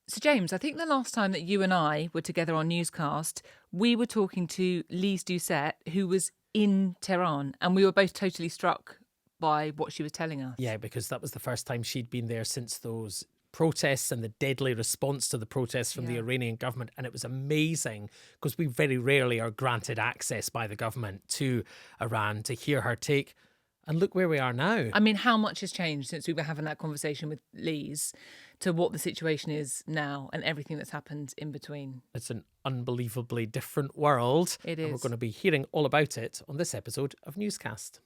So, James, I think the last time that you and I were together on Newscast, we were talking to Lise Doucette, who was in Tehran, and we were both totally struck by what she was telling us. Yeah, because that was the first time she'd been there since those protests and the deadly response to the protests from the Iranian government. And it was amazing because we very rarely are granted access by the government to Iran to hear her take. And look where we are now. I mean, how much has changed since we were having that conversation with Lise to what the situation is now and everything that's happened in between? It's an unbelievably different world. It is. And we're going to be hearing all about it on this episode of Newscast.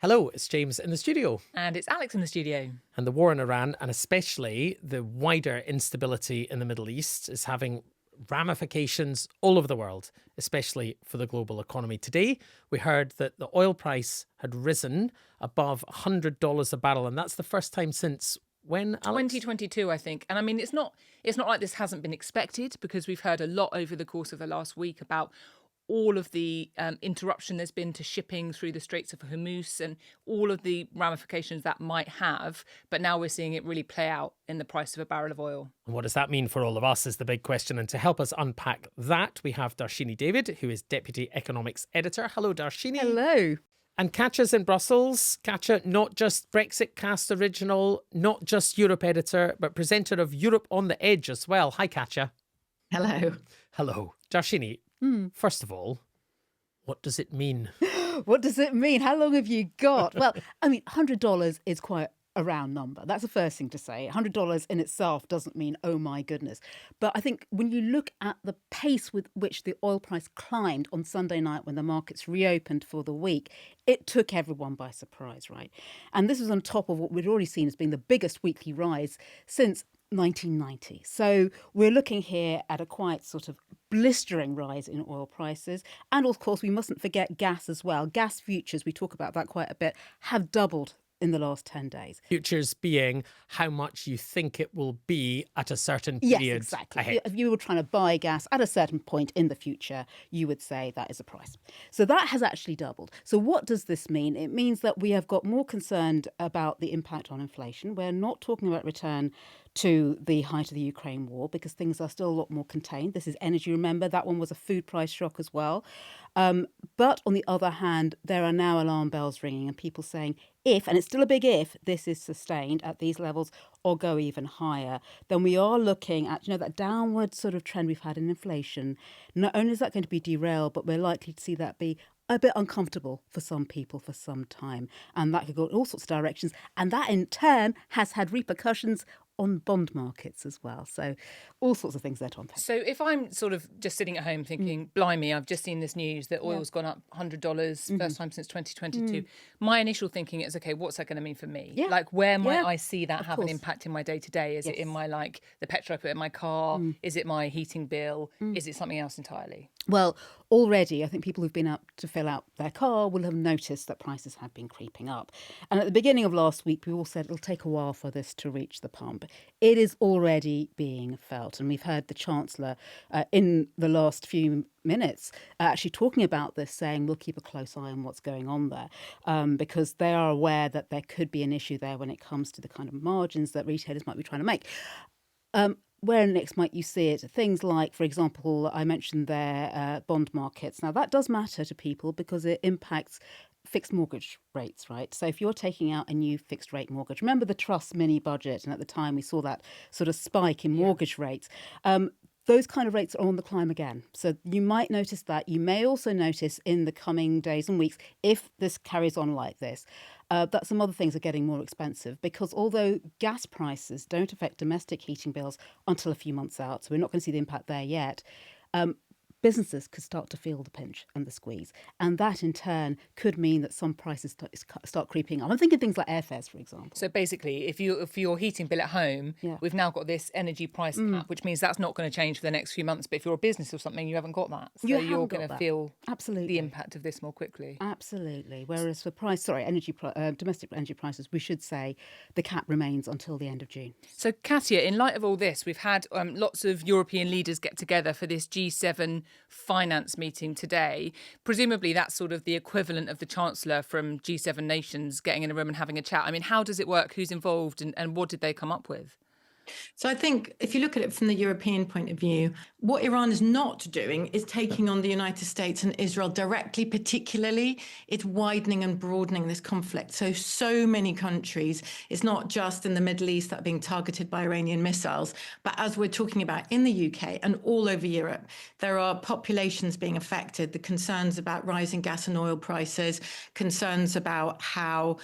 Hello, it's James in the studio. And it's Alex in the studio. And the war in Iran, and especially the wider instability in the Middle East, is having ramifications all over the world, especially for the global economy. Today, we heard that the oil price had risen above $100 a barrel, and that's the first time since when, Alex? 2022, I think. And I mean, it's not like this hasn't been expected, because we've heard a lot over the course of the last week about all of the interruption there's been to shipping through the Straits of Hormuz and all of the ramifications that might have. But now we're seeing it really play out in the price of a barrel of oil. And what does that mean for all of us is the big question. And to help us unpack that, we have Dharshini David, who is Deputy Economics Editor. Hello, Dharshini. Hello. And Katya's in Brussels. Katya, not just Brexitcast original, not just Europe editor, but presenter of Europe on the Edge as well. Hi, Katya. Hello. Hello. Dharshini, first of all, what does it mean? What does it mean? How long have you got? Well, I mean, $100 is quite a round number. That's the first thing to say. $100 in itself doesn't mean, oh my goodness. But I think when you look at the pace with which the oil price climbed on Sunday night when the markets reopened for the week, it took everyone by surprise, right? And this was on top of what we'd already seen as being the biggest weekly rise since 1990. So we're looking here at a quite sort of blistering rise in oil prices. And of course, we mustn't forget gas as well. Gas futures, we talk about that quite a bit, have doubled in the last 10 days. Futures being how much you think it will be at a certain period. Yes, exactly. Ahead. If you were trying to buy gas at a certain point in the future, you would say that is a price. So that has actually doubled. So what does this mean? It means that we have got more concerned about the impact on inflation. We're not talking about return to the height of the Ukraine war because things are still a lot more contained. This is energy, remember, that one was a food price shock as well. But on the other hand, there are now alarm bells ringing and people saying if, and it's still a big if, this is sustained at these levels or go even higher, then we are looking at, that downward sort of trend we've had in inflation. Not only is that going to be derailed, but we're likely to see that be a bit uncomfortable for some people for some time. And that could go in all sorts of directions. And that in turn has had repercussions on bond markets as well. So all sorts of things there to unpack. So if I'm sort of just sitting at home thinking, blimey, I've just seen this news that oil's gone up $100, first time since 2022. My initial thinking is, okay, what's that going to mean for me? Yeah. Like, where might Yeah, I see that of have an course. impact in my day-to-day? Is it in Yes. my, the petrol I put in my car? Is it my heating bill? Is it something else entirely? Well, already, I think people who've been up to fill out their car will have noticed that prices have been creeping up. And at the beginning of last week, we all said it'll take a while for this to reach the pump. It is already being felt. And we've heard the Chancellor in the last few minutes actually talking about this, saying we'll keep a close eye on what's going on there because they are aware that there could be an issue there when it comes to the kind of margins that retailers might be trying to make. Where next might you see it? Things like, for example, I mentioned their bond markets. Now, that does matter to people because it impacts fixed mortgage rates, right? So if you're taking out a new fixed rate mortgage, remember the Truss mini budget, and at the time we saw that sort of spike in mortgage rates. Those kind of rates are on the climb again. So you might notice that. You may also notice in the coming days and weeks, if this carries on like this, that some other things are getting more expensive because although gas prices don't affect domestic heating bills until a few months out, so we're not going to see the impact there yet, businesses could start to feel the pinch and the squeeze. And that in turn could mean that some prices start creeping up. I'm thinking things like airfares, for example. So basically, if your heating bill at home, we've now got this energy price cap, which means that's not going to change for the next few months. But if you're a business or something, you haven't got that. So you're going to feel the impact of this more quickly. Absolutely. Whereas for domestic energy prices, we should say the cap remains until the end of June. So Katya, in light of all this, we've had lots of European leaders get together for this G7 finance meeting today. Presumably that's sort of the equivalent of the Chancellor from G7 nations getting in a room and having a chat. I mean, how does it work? Who's involved and what did they come up with? So I think if you look at it from the European point of view, what Iran is not doing is taking on the United States and Israel directly, particularly. It's widening and broadening this conflict. So many countries, it's not just in the Middle East that are being targeted by Iranian missiles, but as we're talking about in the UK and all over Europe, there are populations being affected, the concerns about rising gas and oil prices, concerns about how,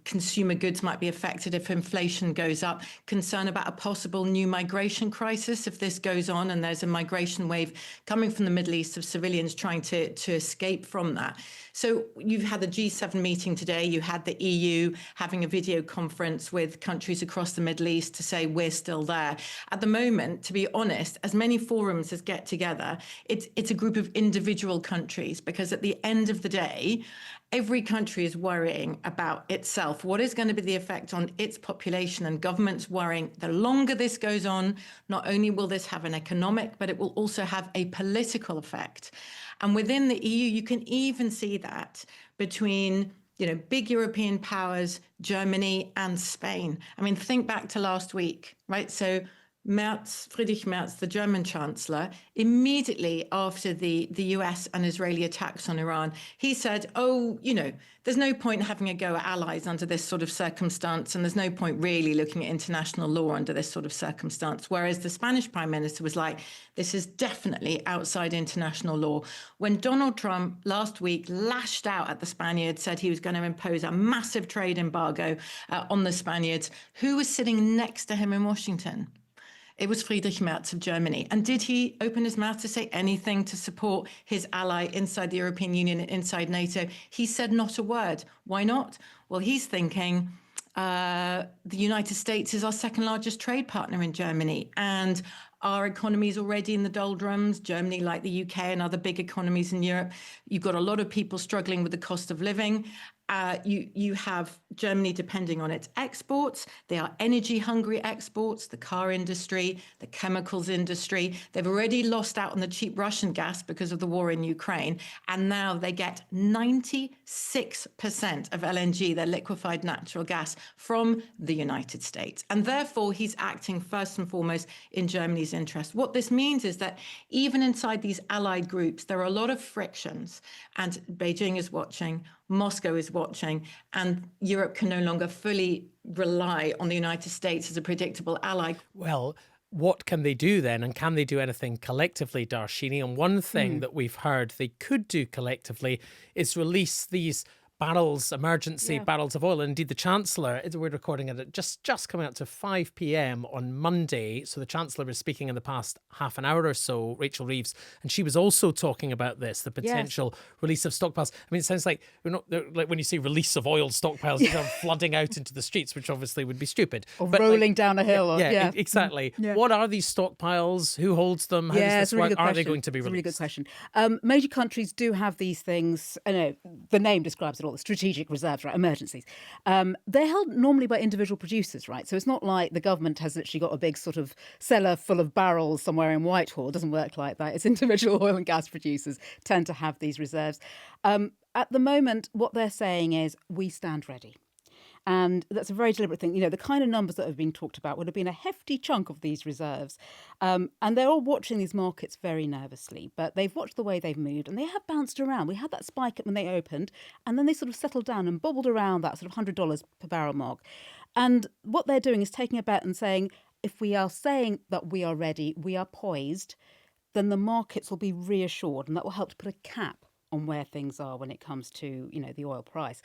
consumer goods might be affected if inflation goes up, concern about a possible new migration crisis if this goes on and there's a migration wave coming from the Middle East of civilians trying to escape from that. So you've had the G7 meeting today, you had the EU having a video conference with countries across the Middle East to say we're still there. At the moment, to be honest, as many forums as get together, it's a group of individual countries, because at the end of the day, every country is worrying about itself. What is going to be the effect on its population? And governments worrying the longer this goes on, not only will this have an economic, but it will also have a political effect. And within the EU, you can even see that between big European powers, Germany and Spain. I mean, think back to last week, right? So Friedrich Merz, the German chancellor, immediately after the US and Israeli attacks on Iran, he said, there's no point having a go at allies under this sort of circumstance, and there's no point really looking at international law under this sort of circumstance. Whereas the Spanish prime minister was like, this is definitely outside international law. When Donald Trump last week lashed out at the Spaniards, said he was going to impose a massive trade embargo on the Spaniards, who was sitting next to him in Washington? It was Friedrich Merz of Germany. And did he open his mouth to say anything to support his ally inside the European Union and inside NATO? He said not a word. Why not? Well, he's thinking the United States is our second largest trade partner in Germany. And our economy is already in the doldrums. Germany, like the UK and other big economies in Europe, you've got a lot of people struggling with the cost of living. You have Germany depending on its exports. They are energy-hungry exports, the car industry, the chemicals industry. They've already lost out on the cheap Russian gas because of the war in Ukraine. And now they get 96% of LNG, their liquefied natural gas, from the United States. And therefore, he's acting first and foremost in Germany's interest. What this means is that even inside these allied groups, there are a lot of frictions. And Beijing is watching, Moscow is watching, and Europe can no longer fully rely on the United States as a predictable ally. Well, what can they do then? And can they do anything collectively, Dharshini? And one thing that we've heard they could do collectively is release these emergency barrels of oil. Indeed, the Chancellor, we're recording it at just coming up to 5 p.m. on Monday. So the Chancellor was speaking in the past half an hour or so, Rachel Reeves, and she was also talking about this, the potential release of stockpiles. I mean, it sounds like we're not like when you say release of oil stockpiles, you know, flooding out into the streets, which obviously would be stupid. Or rolling down a hill. Exactly. Yeah. What are these stockpiles? Who holds them? How does this work? Are they going to be released? It's a really good question. Major countries do have these things. I know the name describes it all. The strategic reserves, right? Emergencies. They're held normally by individual producers, right? So it's not like the government has literally got a big sort of cellar full of barrels somewhere in Whitehall. It doesn't work like that. It's individual oil and gas producers tend to have these reserves. At the moment, what they're saying is we stand ready. And that's a very deliberate thing. You know, the kind of numbers that have been talked about would have been a hefty chunk of these reserves. And they're all watching these markets very nervously. But they've watched the way they've moved and they have bounced around. We had that spike when they opened and then they sort of settled down and bobbled around that sort of $100 per barrel mark. And what they're doing is taking a bet and saying, if we are saying that we are ready, we are poised, then the markets will be reassured and that will help to put a cap on where things are when it comes to, you know, the oil price.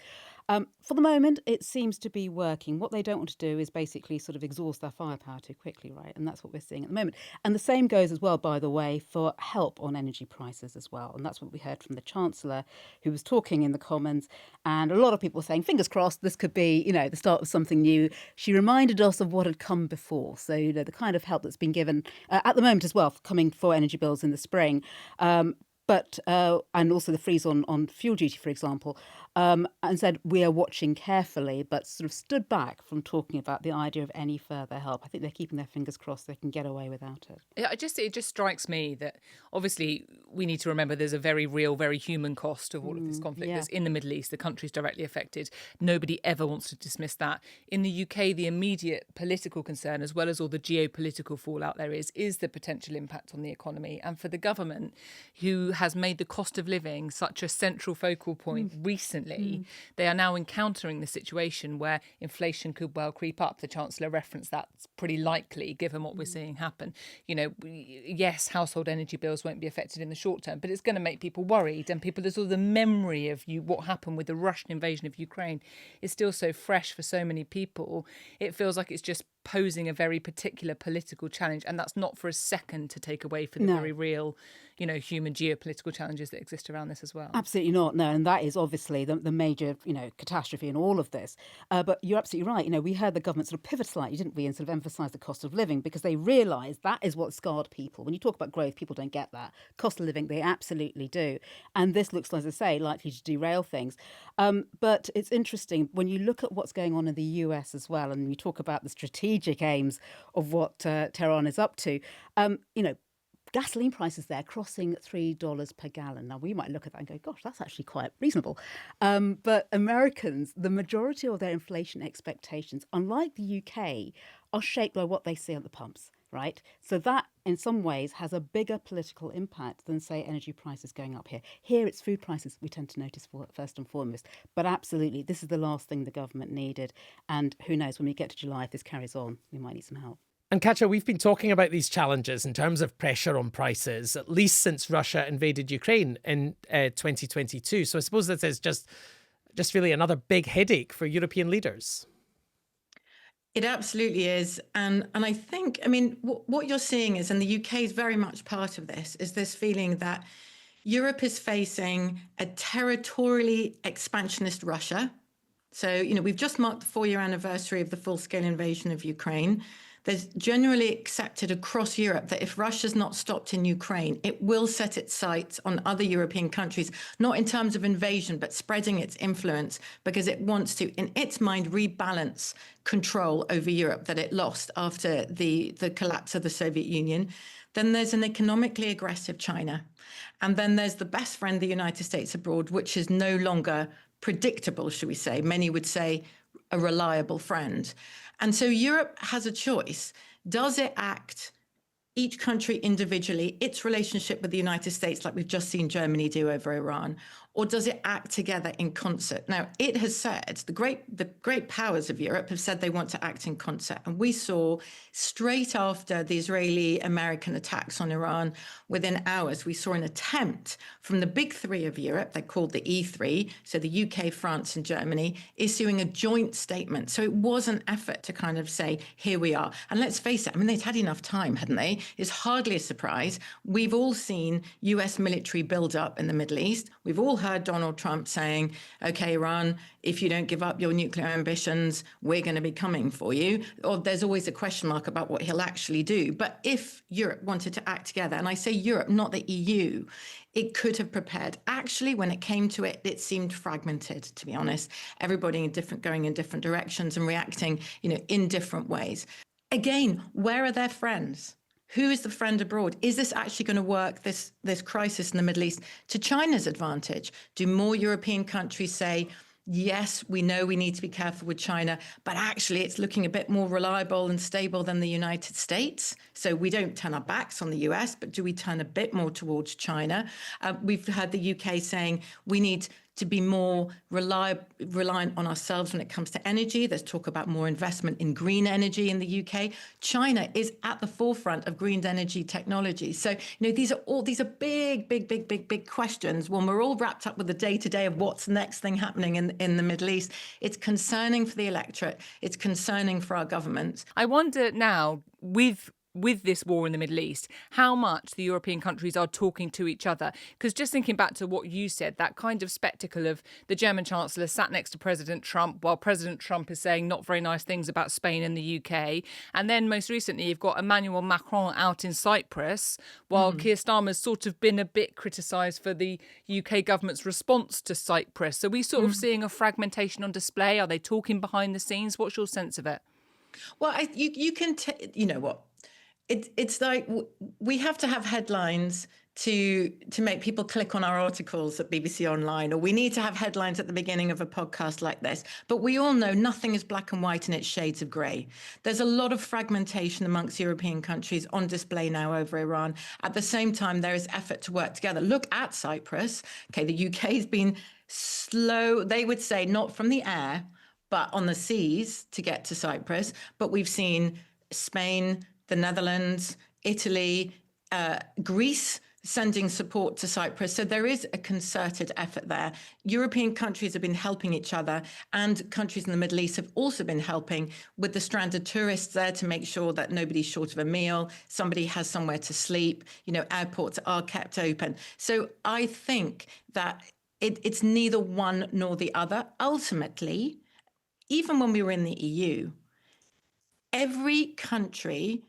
For the moment, it seems to be working. What they don't want to do is basically sort of exhaust their firepower too quickly, right? And that's what we're seeing at the moment. And the same goes as well, by the way, for help on energy prices as well. And that's what we heard from the Chancellor, who was talking in the Commons. And a lot of people were saying, fingers crossed, this could be, you know, the start of something new. She reminded us of what had come before. So, you know, the kind of help that's been given at the moment as well, coming for energy bills in the spring. And also the freeze on fuel duty, for example. and said, we are watching carefully, but sort of stood back from talking about the idea of any further help. I think they're keeping their fingers crossed they can get away without it. Yeah, it just strikes me that obviously we need to remember there's a very real, very human cost of all of this conflict that's in the Middle East. The country's directly affected. Nobody ever wants to dismiss that. In the UK, the immediate political concern, as well as all the geopolitical fallout there is the potential impact on the economy. And for the government, who has made the cost of living such a central focal point recently, they are now encountering the situation where inflation could well creep up. The Chancellor referenced that's pretty likely given what we're seeing happen. You know, yes, household energy bills won't be affected in the short term, but it's going to make people worried. And people, there's all the memory of what happened with the Russian invasion of Ukraine is still so fresh for so many people. It feels like it's just posing a very particular political challenge, and that's not for a second to take away from the very real, you know, human geopolitical challenges that exist around this as well. Absolutely not, no, and that is obviously the major, you know, catastrophe in all of this. But you're absolutely right. You know, we heard the government sort of pivot slightly, didn't we, and sort of emphasise the cost of living because they realised that is what scarred people. When you talk about growth, people don't get that. Cost of living, they absolutely do. And this looks, as I say, likely to derail things. But it's interesting when you look at what's going on in the US as well, and you talk about the strategic aims of what Tehran is up to, you know, gasoline prices there crossing $3 per gallon. Now, we might look at that and go, gosh, that's actually quite reasonable. But Americans, the majority of their inflation expectations, unlike the UK, are shaped by what they see at the pumps, right? So that, in some ways, has a bigger political impact than, say, energy prices going up here. Here, it's food prices we tend to notice first and foremost. But absolutely, this is the last thing the government needed. And who knows, when we get to July, if this carries on, we might need some help. And Katya, we've been talking about these challenges in terms of pressure on prices, at least since Russia invaded Ukraine in 2022. So I suppose this is just really another big headache for European leaders. It absolutely is. And I think, I mean, what you're seeing is, and the UK is very much part of this, is this feeling that Europe is facing a territorially expansionist Russia. So, you know, we've just marked the 4-year anniversary of the full-scale invasion of Ukraine. There's generally accepted across Europe that if Russia's not stopped in Ukraine, it will set its sights on other European countries, not in terms of invasion, but spreading its influence because it wants to, in its mind, rebalance control over Europe that it lost after the collapse of the Soviet Union. Then there's an economically aggressive China. And then there's the best friend, the United States abroad, which is no longer predictable, should we say. Many would say a reliable friend. And so Europe has a choice. Does it act, each country individually, its relationship with the United States, like we've just seen Germany do over Iran, or does it act together in concert? Now, it has said, the great powers of Europe have said they want to act in concert. And we saw straight after the Israeli-American attacks on Iran, within hours, we saw an attempt from the big three of Europe, they're called the E3, so the UK, France, and Germany, issuing a joint statement. So it was an effort to kind of say, here we are. And let's face it, I mean, they'd had enough time, hadn't they? It's hardly a surprise. We've all seen US military build up in the Middle East. We've all heard Donald Trump saying, okay, Iran, if you don't give up your nuclear ambitions, we're going to be coming for you. Or there's always a question mark about what he'll actually do. But if Europe wanted to act together, and I say Europe, not the EU, it could have prepared. Actually, when it came to it, it seemed fragmented, to be honest. Everybody going in different directions and reacting, you know, in different ways. Again, where are their friends? Who is the friend abroad? Is this actually going to work, this crisis in the Middle East, to China's advantage? Do more European countries say, yes, we know we need to be careful with China, but actually it's looking a bit more reliable and stable than the United States? So we don't turn our backs on the US, but do we turn a bit more towards China? We've heard the UK saying we need to be more reliant on ourselves when it comes to energy. There's talk about more investment in green energy in the UK. China is at the forefront of green energy technology. So, you know, these are big questions when we're all wrapped up with the day-to-day of what's the next thing happening in the Middle East. It's concerning for the electorate. It's concerning for our governments. I wonder now, with with this war in the Middle East, how much the European countries are talking to each other. Because just thinking back to what you said, that kind of spectacle of the German Chancellor sat next to President Trump while President Trump is saying not very nice things about Spain and the UK. And then most recently, you've got Emmanuel Macron out in Cyprus, while Keir Starmer's sort of been a bit criticised for the UK government's response to Cyprus. So we sort of seeing a fragmentation on display. Are they talking behind the scenes? What's your sense of it? Well, you can, you know what, it's like we have to have headlines to make people click on our articles at BBC Online, or we need to have headlines at the beginning of a podcast like this. But we all know nothing is black and white and it's shades of grey. There's a lot of fragmentation amongst European countries on display now over Iran. At the same time, there is effort to work together. Look at Cyprus. Okay, the UK has been slow, they would say, not from the air, but on the seas to get to Cyprus. But we've seen Spain, the Netherlands, Italy, Greece sending support to Cyprus. So there is a concerted effort there. European countries have been helping each other, and countries in the Middle East have also been helping with the stranded tourists there to make sure that nobody's short of a meal, somebody has somewhere to sleep, you know, airports are kept open. So I think that it's neither one nor the other. Ultimately, even when we were in the EU, every country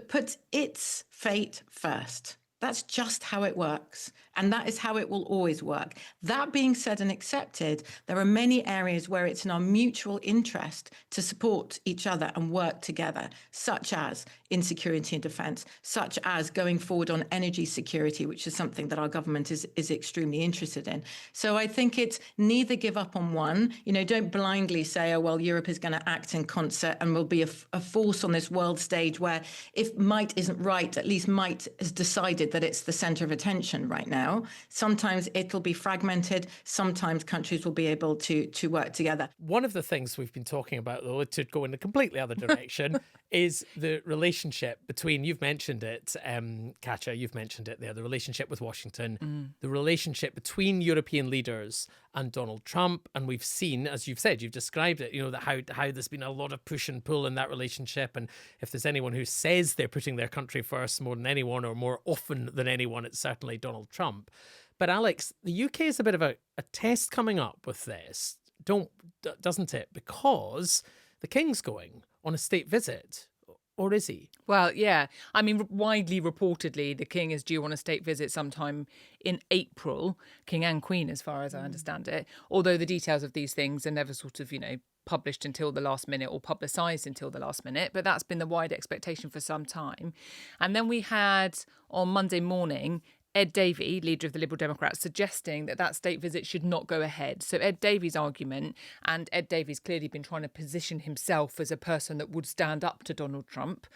puts its fate first. That's just how it works. And that is how it will always work. That being said and accepted, there are many areas where it's in our mutual interest to support each other and work together, such as in security and defence, such as going forward on energy security, which is something that our government is extremely interested in. So I think it's neither give up on one. You know, don't blindly say, oh, well, Europe is going to act in concert and will be a force on this world stage where if might isn't right, at least might has decided that it's the centre of attention right now. Sometimes it'll be fragmented. Sometimes countries will be able to work together. One of the things we've been talking about, though, to go in a completely other direction, is the relationship between, you've mentioned it, Katya, you've mentioned it there, the relationship with Washington, the relationship between European leaders and Donald Trump. And we've seen, as you've said, you've described it, you know, that how there's been a lot of push and pull in that relationship. And if there's anyone who says they're putting their country first more than anyone or more often than anyone, it's certainly Donald Trump. But Alex, the UK is a bit of a test coming up with this, doesn't it? Because the King's going on a state visit, or is he? Well, yeah. I mean, widely reportedly, the King is due on a state visit sometime in April, King and Queen, as far as I understand it. Although the details of these things are never sort of, you know, published until the last minute or publicised until the last minute. But that's been the wide expectation for some time. And then we had on Monday morning Ed Davey, leader of the Liberal Democrats, suggesting that that state visit should not go ahead. So Ed Davey's argument, and Ed Davey's clearly been trying to position himself as a person that would stand up to Donald Trump.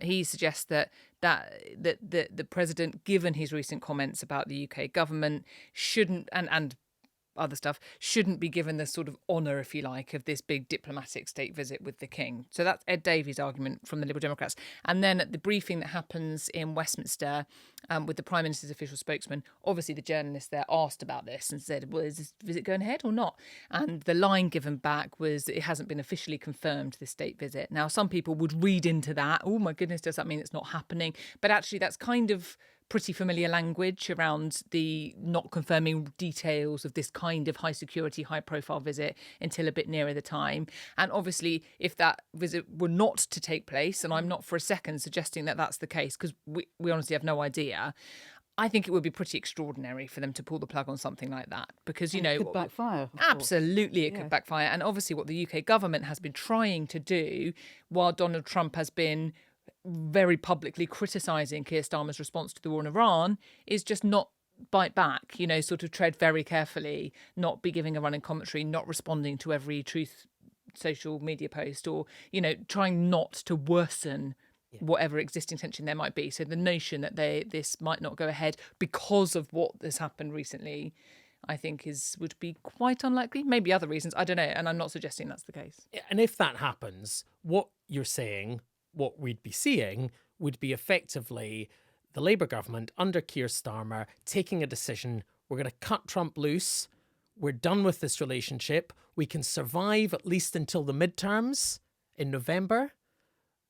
He suggests that the president, given his recent comments about the UK government, shouldn't, and other stuff, shouldn't be given the sort of honour, if you like, of this big diplomatic state visit with the King. So that's Ed Davey's argument from the Liberal Democrats. And then at the briefing that happens in Westminster with the Prime Minister's official spokesman, obviously the journalist there asked about this and said, well, is this visit going ahead or not? And the line given back was it hasn't been officially confirmed, this state visit. Now, some people would read into that, oh my goodness, does that mean it's not happening? But actually that's kind of pretty familiar language around the not confirming details of this kind of high security, high profile visit until a bit nearer the time. And obviously, if that visit were not to take place, and I'm not for a second suggesting that that's the case, because we honestly have no idea, I think it would be pretty extraordinary for them to pull the plug on something like that because, you know, it could backfire. Absolutely, it could backfire. And obviously what the UK government has been trying to do while Donald Trump has been very publicly criticising Keir Starmer's response to the war in Iran is just not bite back, you know, sort of tread very carefully, not be giving a running commentary, not responding to every Truth social media post or, you know, trying not to worsen whatever existing tension there might be. So the notion that this might not go ahead because of what has happened recently, I think would be quite unlikely. Maybe other reasons, I don't know, and I'm not suggesting that's the case. And if that happens, what you're saying, what we'd be seeing would be effectively the Labour government under Keir Starmer taking a decision. We're going to cut Trump loose. We're done with this relationship. We can survive at least until the midterms in November.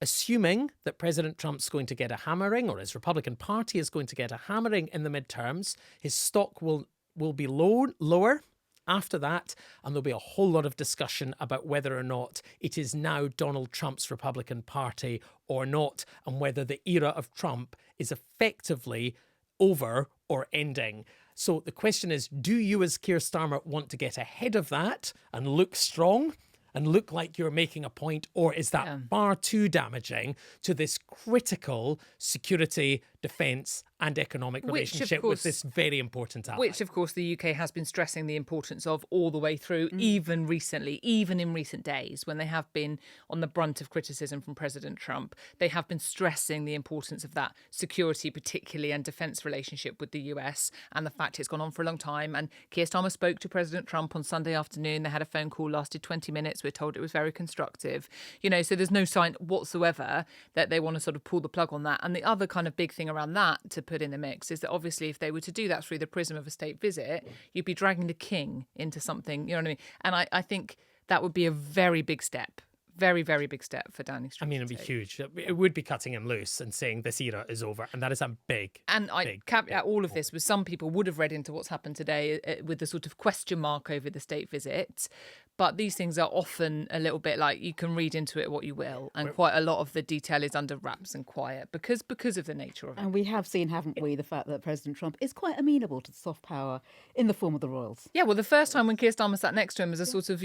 assuming that President Trump's going to get a hammering, or his Republican Party is going to get a hammering in the midterms, his stock will be lower after that, and there'll be a whole lot of discussion about whether or not it is now Donald Trump's Republican Party or not, and whether the era of Trump is effectively over or ending. So the question is, do you as Keir Starmer want to get ahead of that and look strong and look like you're making a point, or is that far too damaging to this critical security, defence and economic relationship with this very important ally? Which, of course, the UK has been stressing the importance of all the way through, even recently, even in recent days, when they have been on the brunt of criticism from President Trump. They have been stressing the importance of that security, particularly, and defence relationship with the US, and the fact it's gone on for a long time. And Keir Starmer spoke to President Trump on Sunday afternoon. They had a phone call, lasted 20 minutes. We're told it was very constructive. So there's no sign whatsoever that they want to sort of pull the plug on that. And the other kind of big thing around that to put in the mix is that obviously if they were to do that through the prism of a state visit, you'd be dragging the king into something, you know what I mean? And I think that would be a very big step. Very, very big step for Downing Street. I mean, it'd be huge. It would be cutting him loose and saying this era is over. And that is a big, and I caveat all of this was some people would have read into what's happened today with the sort of question mark over the state visit. But these things are often a little bit like you can read into it what you will. And quite a lot of the detail is under wraps and quiet because of the nature of it. And we have seen, haven't we, the fact that President Trump is quite amenable to soft power in the form of the royals. Yeah, well, the first time when Keir Starmer sat next to him as a sort of,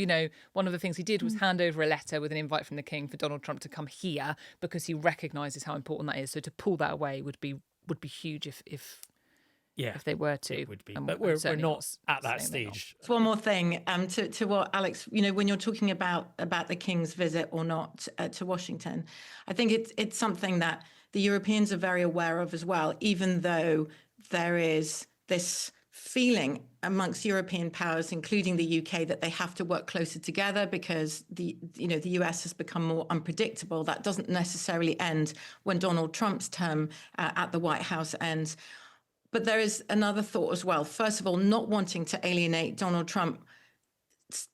one of the things he did was hand over a letter with an invite from the king for Donald Trump to come here because he recognises how important that is. So to pull that away would be huge if they were to. It would be. But we're not at that stage. Just one more thing to what Alex, when you're talking about the King's visit or not to Washington, I think it's something that the Europeans are very aware of as well, even though there is this feeling amongst European powers, including the UK, that they have to work closer together because the US has become more unpredictable. That doesn't necessarily end when Donald Trump's term at the White House ends. But there is another thought as well. First of all, not wanting to alienate Donald Trump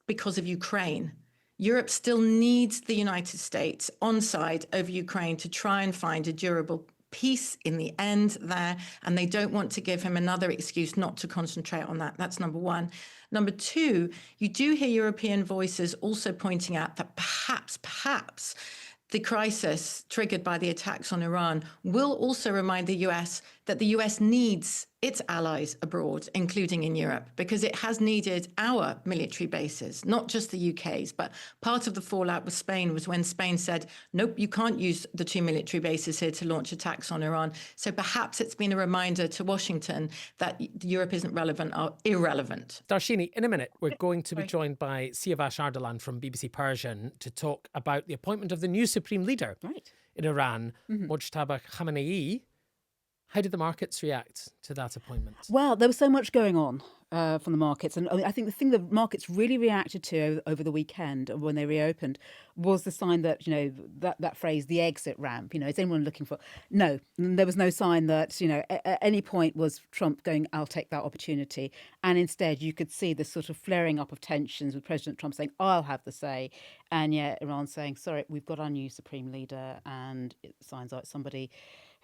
because of Ukraine. Europe still needs the United States on side over Ukraine to try and find a durable peace in the end there. And they don't want to give him another excuse not to concentrate on that. That's number one. Number two, you do hear European voices also pointing out that perhaps the crisis triggered by the attacks on Iran will also remind the US that the US needs its allies abroad, including in Europe, because it has needed our military bases, not just the UK's. But part of the fallout with Spain was when Spain said, nope, you can't use the 2 military bases here to launch attacks on Iran. So perhaps it's been a reminder to Washington that Europe isn't relevant or irrelevant. Dharshini, in a minute, we're going to be joined by Siavash Ardalan from BBC Persian to talk about the appointment of the new supreme leader in Iran, Mojtaba Khamenei. How did the markets react to that appointment? Well, there was so much going on from the markets. And I think the thing the markets really reacted to over the weekend when they reopened was the sign that, that phrase, the exit ramp, is anyone looking for? No, there was no sign that, at any point was Trump going, I'll take that opportunity. And instead, you could see this sort of flaring up of tensions with President Trump saying, I'll have the say. And yet Iran saying, sorry, we've got our new supreme leader. And it signs out somebody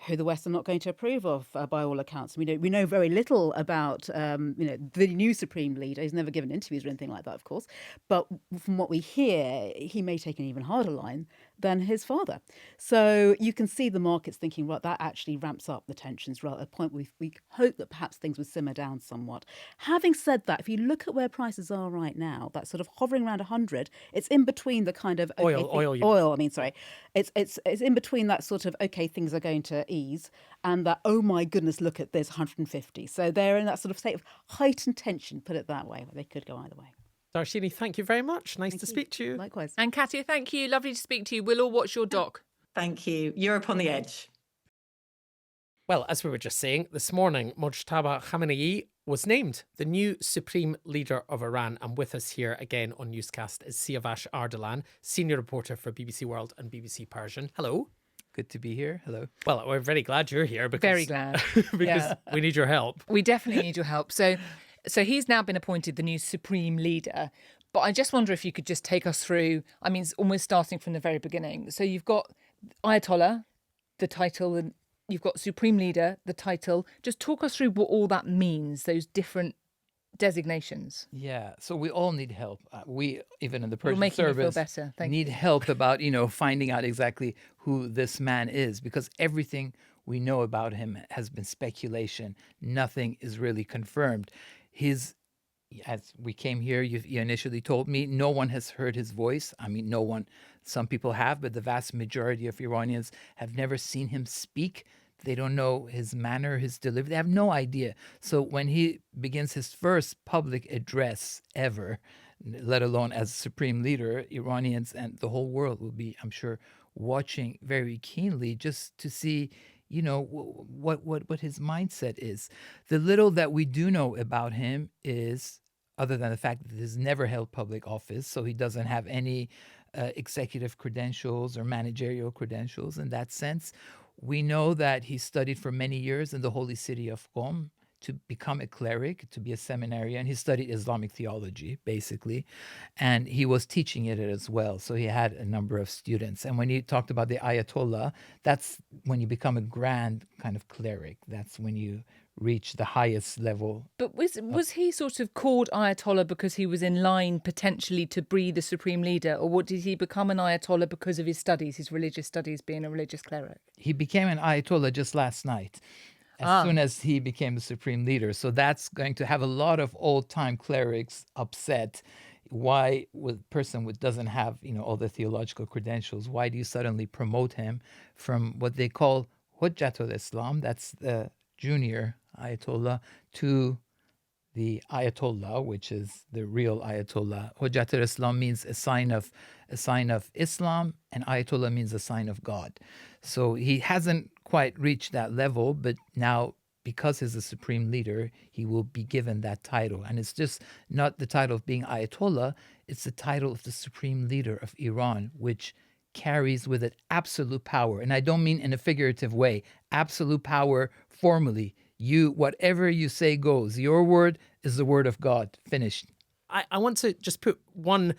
who the West are not going to approve of, by all accounts. We know very little about, the new supreme leader. He's never given interviews or anything like that, of course. But from what we hear, he may take an even harder line than his father. So you can see the markets thinking, right, that actually ramps up the tensions. Right, at a point we hope that perhaps things would simmer down somewhat. Having said that, if you look at where prices are right now, that's sort of hovering around 100. It's in between the kind of oil. It's in between that sort of things are going to ease, and that my goodness, look at this 150. So they're in that sort of state of heightened tension. Put it that way. They could go either way. Dharshini, thank you very much. Nice to speak to you. Likewise. And Katya, thank you. Lovely to speak to you. We'll all watch your doc. Thank you. Europe on the edge. Well, as we were just saying, this morning, Mojtaba Khamenei was named the new supreme leader of Iran. And with us here again on Newscast is Siavash Ardalan, senior reporter for BBC World and BBC Persian. Hello. Good to be here. Hello. Well, we're very glad you're here. Very glad. because we need your help. We definitely need your help. So he's now been appointed the new supreme leader. But I just wonder if you could just take us through, it's almost starting from the very beginning. So you've got Ayatollah, the title, and you've got Supreme Leader, the title. Just talk us through what all that means, those different designations. Yeah, so we all need help. We, even in the You're Persian making me feel service, better. Thank need you. help about, finding out exactly who this man is, because everything we know about him has been speculation. Nothing is really confirmed. His, as we came here, you initially told me no one has heard his voice. I mean, no one. Some people have, but the vast majority of Iranians have never seen him speak. They don't know his manner, his delivery. They have no idea. So when he begins his first public address ever, let alone as supreme leader, Iranians and the whole world will be, I'm sure, watching very keenly just to see, what his mindset is. The little that we do know about him is, other than the fact that he's never held public office, so he doesn't have any executive credentials or managerial credentials in that sense. We know that he studied for many years in the holy city of Qom to become a cleric, to be a seminarian. He studied Islamic theology, basically, and he was teaching it as well. So he had a number of students. And when you talked about the Ayatollah, that's when you become a grand kind of cleric. That's when you reach the highest level. But was he sort of called Ayatollah because he was in line potentially to be the supreme leader, or what, did he become an Ayatollah because of his studies, his religious studies, being a religious cleric? He became an Ayatollah just last night, as soon as he became the supreme leader. So that's going to have a lot of old-time clerics upset. Why would a person who doesn't have, all the theological credentials, why do you suddenly promote him from what they call Hujjatul Islam, that's the junior Ayatollah, to the Ayatollah, which is the real Ayatollah? Hujjatul Islam means a sign of Islam, and Ayatollah means a sign of God. So he hasn't quite reached that level, but now, because he's the supreme leader, he will be given that title. And it's just not the title of being Ayatollah, it's the title of the supreme leader of Iran, which carries with it absolute power. And I don't mean in a figurative way, absolute power formally. Whatever you say goes. Your word is the word of God. Finished. I want to just put one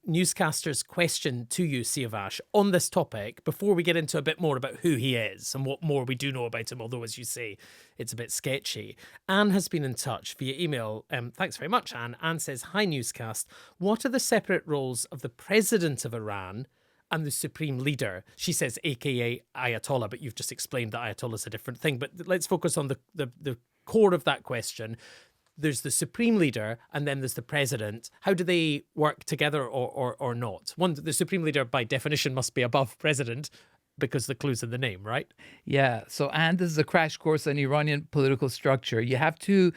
newscaster's question to you, Siavash, on this topic before we get into a bit more about who he is and what more we do know about him, although, as you say, it's a bit sketchy. Anne has been in touch via email. Thanks very much, Anne. Anne says, "Hi, Newscast. What are the separate roles of the president of Iran and the supreme leader?" She says, aka Ayatollah, but you've just explained that Ayatollah is a different thing. But let's focus on the core of that question. There's the supreme leader and then there's the president. How do they work together or not? One, the supreme leader by definition must be above president because the clue's in the name, right? Yeah. So, and this is a crash course on Iranian political structure. You have two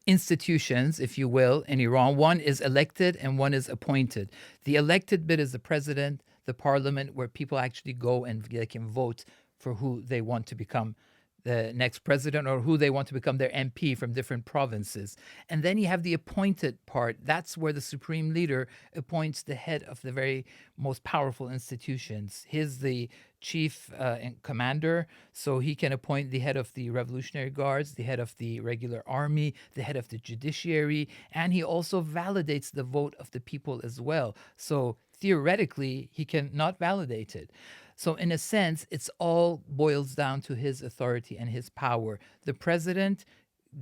institutions, if you will, in Iran. One is elected and one is appointed. The elected bit is the president, the parliament, where people actually go and they can vote for who they want to become the next president or who they want to become their MP from different provinces. And then you have the appointed part. That's where the supreme leader appoints the head of the very most powerful institutions. He's the chief and commander, so he can appoint the head of the Revolutionary Guards, the head of the regular army, the head of the judiciary, and he also validates the vote of the people as well. So theoretically, he can not validate it. So in a sense, it's all boils down to his authority and his power. The president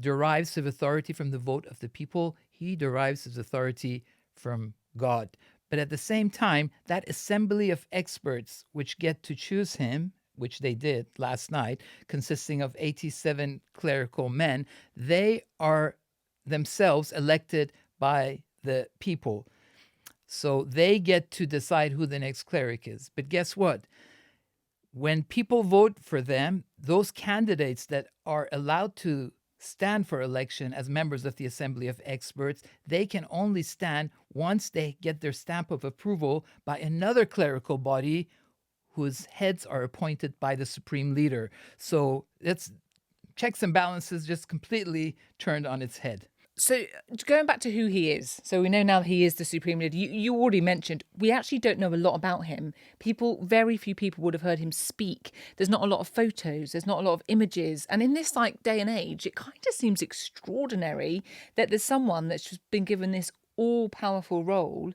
derives his authority from the vote of the people. He derives his authority from God. But at the same time, that assembly of experts which get to choose him, which they did last night, consisting of 87 clerical men, they are themselves elected by the people. So they get to decide who the next cleric is. But guess what? When people vote for them, those candidates that are allowed to stand for election as members of the Assembly of Experts, they can only stand once they get their stamp of approval by another clerical body whose heads are appointed by the supreme leader. So it's checks and balances just completely turned on its head. So going back to who he is, so we know now he is the supreme leader. You already mentioned, we actually don't know a lot about him. Very few people would have heard him speak. There's not a lot of photos. There's not a lot of images. And in this day and age, it kind of seems extraordinary that there's someone that's just been given this all-powerful role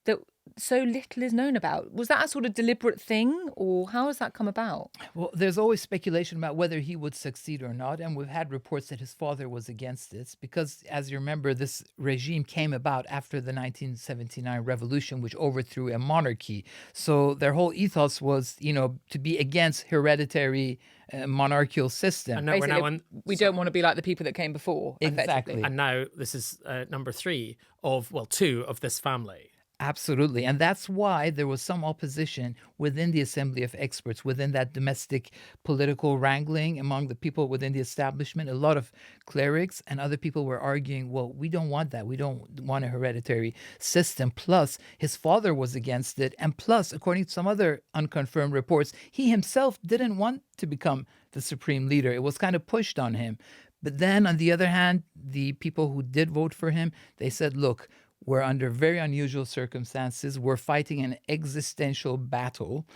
that so little is known about? Was that a sort of deliberate thing, or how has that come about? Well, there's always speculation about whether he would succeed or not, and we've had reports that his father was against this because, as you remember, this regime came about after the 1979 revolution, which overthrew a monarchy. So their whole ethos was, to be against hereditary monarchical system. And now we're now Basically, on. we don't want to be like the people that came before. Exactly. effectively. And now this is number 3 of, well, 2 of this family. Absolutely. And that's why there was some opposition within the Assembly of Experts, within that domestic political wrangling among the people within the establishment. A lot of clerics and other people were arguing, well, we don't want that. We don't want a hereditary system. Plus, his father was against it. And plus, according to some other unconfirmed reports, he himself didn't want to become the supreme leader. It was kind of pushed on him. But then, on the other hand, the people who did vote for him, they said, look, we're under very unusual circumstances. We're fighting an existential battle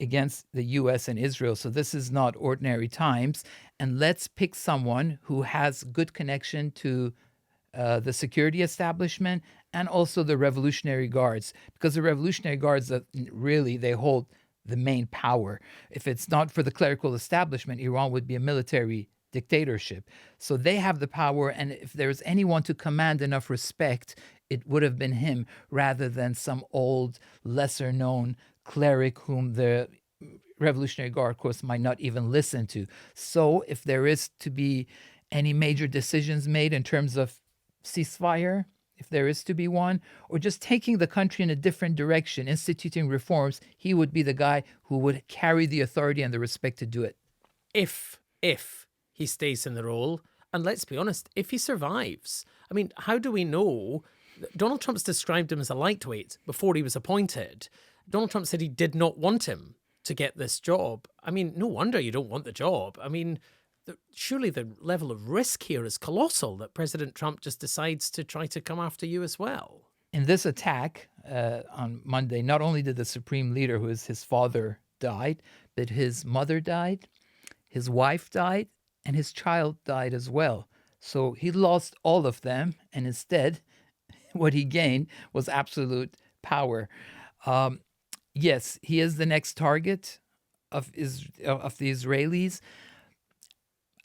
against the US and Israel. So this is not ordinary times. And let's pick someone who has good connection to the security establishment and also the Revolutionary Guards. Because the Revolutionary Guards, really, they hold the main power. If it's not for the clerical establishment, Iran would be a military dictatorship. So they have the power. And if there's anyone to command enough respect, it would have been him rather than some old, lesser known cleric whom the Revolutionary Guard, of course, might not even listen to. So if there is to be any major decisions made in terms of ceasefire, if there is to be one, or just taking the country in a different direction, instituting reforms, he would be the guy who would carry the authority and the respect to do it. If he stays in the role, and let's be honest, if he survives. I mean, how do we know? Donald Trump's described him as a lightweight before he was appointed. Donald Trump said he did not want him to get this job. I mean, no wonder you don't want the job. I mean, surely the level of risk here is colossal that President Trump just decides to try to come after you as well. In this attack on Monday, not only did the supreme leader, who is his father, died, but his mother died, his wife died, and his child died as well. So he lost all of them, and instead, what he gained was absolute power. Yes, he is the next target of the Israelis.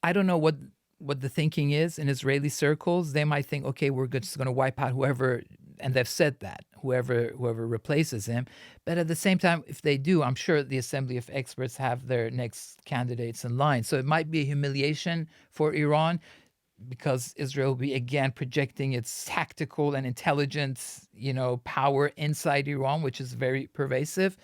I don't know what the thinking is in Israeli circles. They might think, okay, we're just going to wipe out whoever, and they've said that, whoever replaces him. But at the same time, if they do, I'm sure the Assembly of Experts have their next candidates in line. So it might be a humiliation for Iran, because Israel will be again projecting its tactical and intelligence, power inside Iran, which is very pervasive.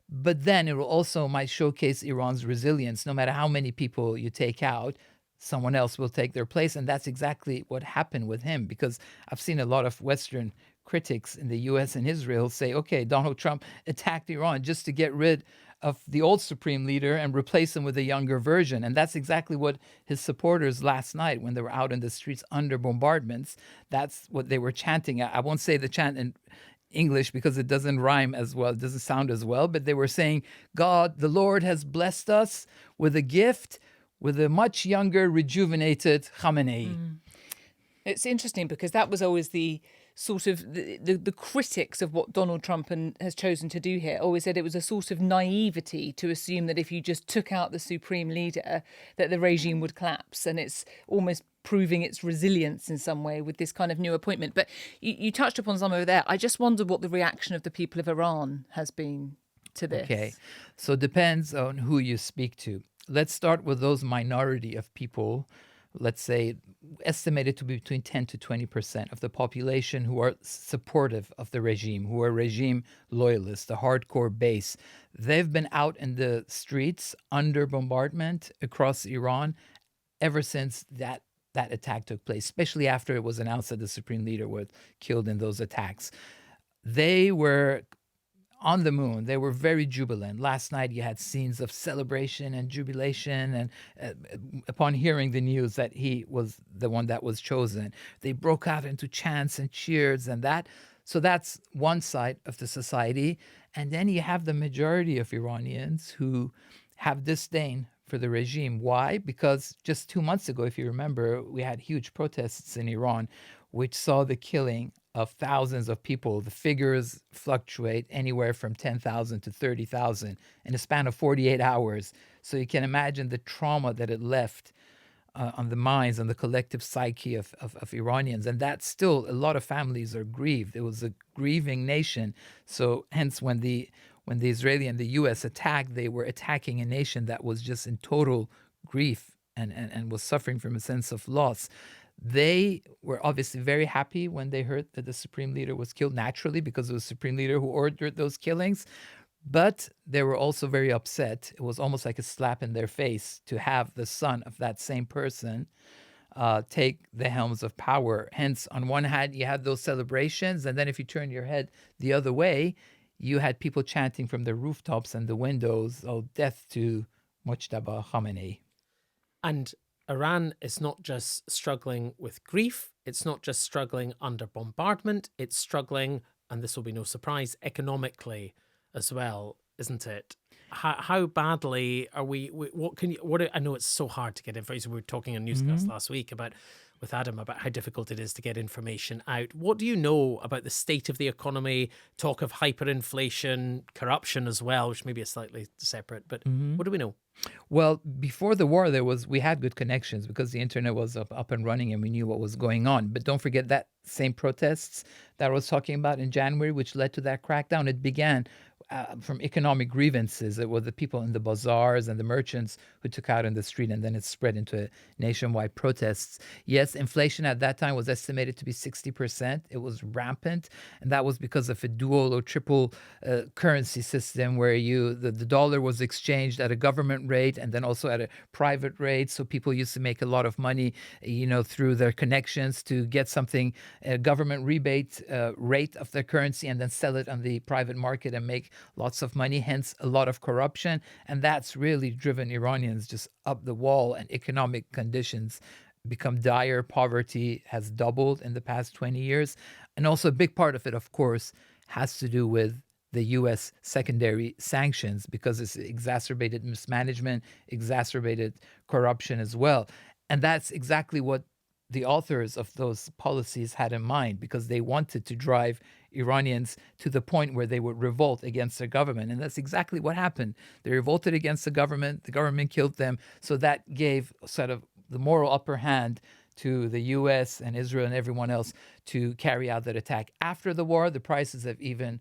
But then it will also might showcase Iran's resilience. No matter how many people you take out, someone else will take their place. And that's exactly what happened with him, because I've seen a lot of Western critics in the US and Israel say, okay, Donald Trump attacked Iran just to get rid of the old supreme leader and replace him with a younger version. And that's exactly what his supporters last night, when they were out in the streets under bombardments, that's what they were chanting. I won't say the chant in English because it doesn't rhyme as well, it doesn't sound as well, but they were saying, God, the Lord has blessed us with a gift, with a much younger, rejuvenated Khamenei. It's interesting because that was always the sort of the critics of what Donald Trump has chosen to do here always said it was a sort of naivety to assume that if you just took out the supreme leader that the regime would collapse, and it's almost proving its resilience in some way with this kind of new appointment. But you touched upon some over there. I just wonder what the reaction of the people of Iran has been to this. Okay, so it depends on who you speak to. Let's start with those minority of people, let's say estimated to be between 10 to 20% of the population who are supportive of the regime, who are regime loyalists, the hardcore base. They've been out in the streets under bombardment across Iran ever since that attack took place, especially after it was announced that the supreme leader was killed in those attacks. They were on the moon. They were very jubilant. Last night you had scenes of celebration and jubilation, and upon hearing the news that he was the one that was chosen, they broke out into chants and cheers and that. So that's one side of the society. And then you have the majority of Iranians who have disdain for the regime. Why? Because just 2 months ago, if you remember, we had huge protests in Iran which saw the killing of thousands of people. The figures fluctuate anywhere from 10,000 to 30,000 in a span of 48 hours. So you can imagine the trauma that it left on the minds and the collective psyche of Iranians. And that still, a lot of families are grieved. It was a grieving nation. So hence when the Israeli and the U.S. attacked, they were attacking a nation that was just in total grief and was suffering from a sense of loss. They were obviously very happy when they heard that the supreme leader was killed, naturally, because it was the supreme leader who ordered those killings. But they were also very upset. It was almost like a slap in their face to have the son of that same person take the helms of power. Hence, on one hand, you had those celebrations. And then if you turn your head the other way, you had people chanting from the rooftops and the windows, "Oh, death to Mojtaba Khamenei." And Iran is not just struggling with grief, it's not just struggling under bombardment, it's struggling, and this will be no surprise, economically as well, isn't it? How badly are we? I know it's so hard to get information. We were talking on Newscast last week with Adam about how difficult it is to get information out. What do you know about the state of the economy? Talk of hyperinflation, corruption as well, which maybe is slightly separate. But what do we know? Well, before the war, we had good connections because the internet was up and running and we knew what was going on. But don't forget that same protests that I was talking about in January, which led to that crackdown. It began from economic grievances. It were the people in the bazaars and the merchants who took out in the street, and then it spread into nationwide protests. Yes, inflation at that time was estimated to be 60%. It was rampant, and that was because of a dual or triple currency system where the dollar was exchanged at a government rate and then also at a private rate. So people used to make a lot of money, through their connections to get something, a government rebate rate of their currency, and then sell it on the private market and make lots of money, hence a lot of corruption. And that's really driven Iranians just up the wall, and economic conditions become dire. Poverty has doubled in the past 20 years. And also a big part of it, of course, has to do with the U.S. secondary sanctions, because it's exacerbated mismanagement, exacerbated corruption as well. And that's exactly what the authors of those policies had in mind, because they wanted to drive Iranians to the point where they would revolt against their government. And that's exactly what happened. They revolted against the government killed them. So that gave sort of the moral upper hand to the US and Israel and everyone else to carry out that attack. After the war, the prices have even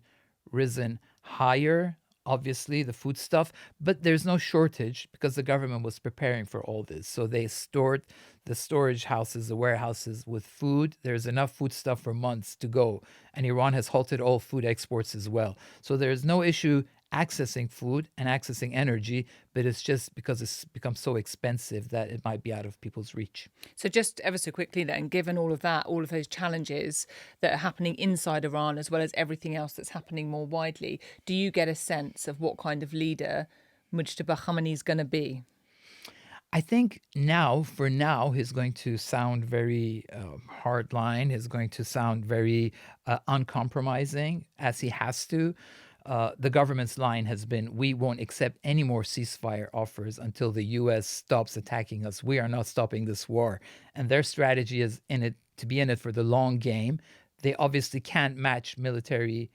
risen higher, obviously, the food stuff, but there's no shortage because the government was preparing for all this. So they stored the storage houses, the warehouses with food. There's enough food stuff for months to go. And Iran has halted all food exports as well. So there's no issue accessing food and accessing energy, but it's just because it's become so expensive that it might be out of people's reach. So just ever so quickly then, given all of that, all of those challenges that are happening inside Iran, as well as everything else that's happening more widely, do you get a sense of what kind of leader Mojtaba Khamenei is going to be? I think for now, he's going to sound very hardline. He's going to sound very uncompromising, as he has to. The government's line has been, we won't accept any more ceasefire offers until the U.S. stops attacking us. We are not stopping this war. And their strategy is to be in it for the long game. They obviously can't match militarily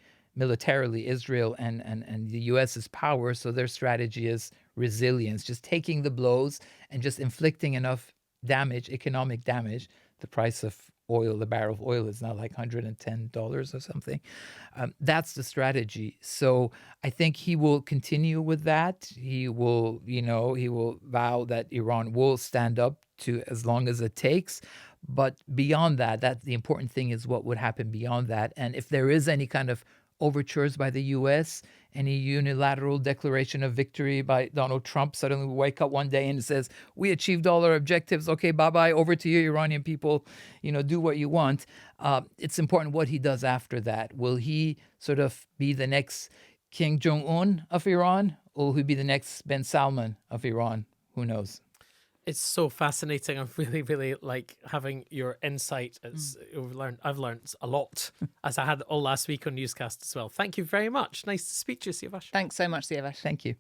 Israel and the U.S.'s power. So their strategy is resilience, just taking the blows and just inflicting enough damage, economic damage. The price of oil, the barrel of oil is now like $110 or something. That's the strategy. So I think he will continue with that. He will vow that Iran will stand up to as long as it takes. But beyond that, the important thing is what would happen beyond that. And if there is any kind of overtures by the U.S., any unilateral declaration of victory by Donald Trump, suddenly we wake up one day and it says, we achieved all our objectives. Okay, bye-bye, over to you, Iranian people, do what you want. It's important what he does after that. Will he sort of be the next Kim Jong-un of Iran? Or will he be the next Ben Salman of Iran? Who knows? It's so fascinating. I really, really like having your insight. I've learned a lot, as I had all last week on Newscast as well. Thank you very much. Nice to speak to you, Siavash. Thanks so much, Siavash. Thank you.